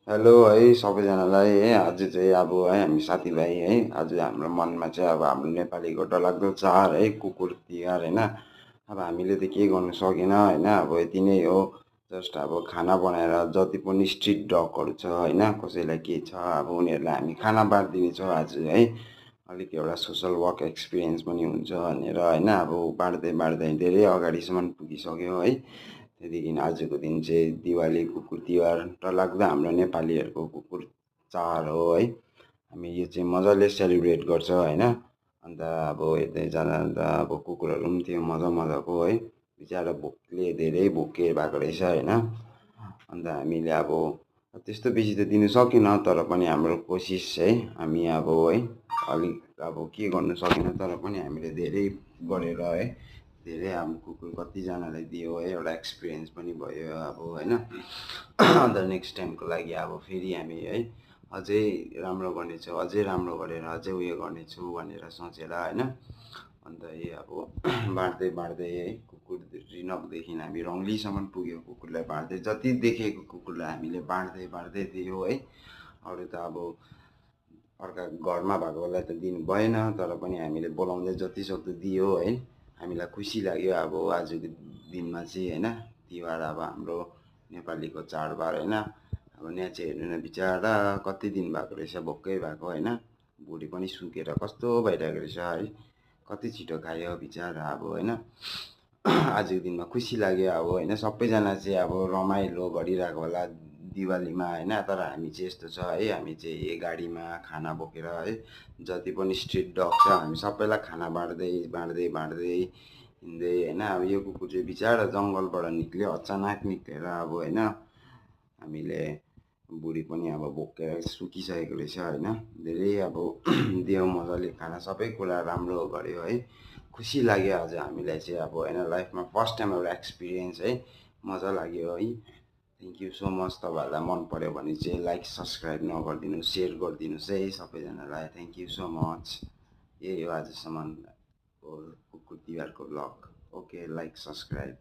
Hello है सबैजनालाई है आज चाहिँ अब है हामी साथीभाइ है आज हाम्रो मनमा चाहिँ अब हाम्रो नेपालीको डरलाग्दो चाड है कुकुर तिहार होइन। अब हामीले त केही गर्नु सकेन होइन, अब यति नै हो। जस्ट अब खाना बनाएर जति पनि स्ट्रिट डगहरू छ होइन, कसैलाई के छ अब उनीहरूलाई हामी खाना बाँडिदिनेछौँ आज है। अलिक एउटा सोसल वर्क एक्सपिरियन्स पनि हुन्छ भनेर होइन, अब बाँड्दै बाँड्दै धेरै अगाडिसम्म पुगिसक्यो है। त्यहाँदेखि आजको दिन चाहिँ दिवाली कुकुर तिहार डरलाग्दो हाम्रो नेपालीहरूको कुकुर चाड हो है। हामी यो चाहिँ मजाले सेलिब्रेट गर्छ होइन। अन्त अब हेर्दै जाँदा अन्त अब कुकुरहरू पनि थियो मजा मजाको है। बिचरा भोकले धेरै भोके भएको रहेछ होइन। अन्त हामीले अब त्यस्तो बेसी त दिनु सकेन, तर पनि हाम्रो कोसिस है हामी अब है अलिक अब के गर्नु सकेन, तर पनि हामीले धेरै गरेर है धेरै हाम्रो कुकुर कतिजनालाई दियो है, एउटा एक्सपिरियन्स पनि भयो अब होइन। अन्त नेक्स्ट टाइमको लागि अब फेरि हामी है अझै राम्रो गर्नेछौँ, अझै राम्रो गरेर अझै उयो गर्नेछु भनेर सोचेर होइन। अन्त यही अब बाँड्दै बाँड्दै है कुकुर रिनकदेखि हामी रङ्गलीसम्म पुग्यो कुकुरलाई बाँड्दै, जति देखेको कुकुरलाई हामीले बाँड्दै बाँड्दै दियो है। अरू त अब अर्काको घरमा भएको बेला त दिनु भएन, तर पनि हामीले बोलाउँदै जतिसक्दो दियो है। हामीलाई खुसी लाग्यो अब आजको दिनमा चाहिँ होइन। तिहार अब हाम्रो नेपालीको चाडबाड होइन। अब यहाँ चाहिँ हेर्नु न बिचरा कति दिन भएको रहेछ भोकै भएको होइन। भुँडी पनि सुकेर कस्तो भइरहेको रहेछ है। कति छिटो खायो बिचरा अब होइन। आजको दिनमा खुसी लाग्यो अब होइन, सबैजना चाहिँ अब रमाइलो गरिरहेको होला दिवालीमा होइन। तर हामी चाहिँ यस्तो छ है, हामी चाहिँ गाडीमा खाना बोकेर है जति पनि स्ट्रिट डग छ हामी सबैलाई खाना बाँड्दै बाँड्दै बाँड्दै हिँड्दै होइन। अब यो कुकुर चाहिँ बिचरा जङ्गलबाट निक्ल्यो अचानक निक्लेर अब होइन। हामीले बुढी पनि अब भोकेर सुकिसकेको रहेछ होइन। धेरै अब दियो मजाले खाना, सबै कुरा राम्रो गऱ्यो है। खुसी लाग्यो आज हामीलाई चाहिँ अब होइन, लाइफमा फर्स्ट टाइम एउटा एक्सपिरियन्स है। मजा लाग्यो है। Thank you so much. तपाईँहरूलाई मन पऱ्यो भने चाहिँ लाइक सब्सक्राइब नगरिदिनु, सेयर गरिदिनुहोस् है सबैजनालाई। Thank you so much. यही हो आजसम्मको कुकुर तिहारको भ्लग। Okay, like subscribe.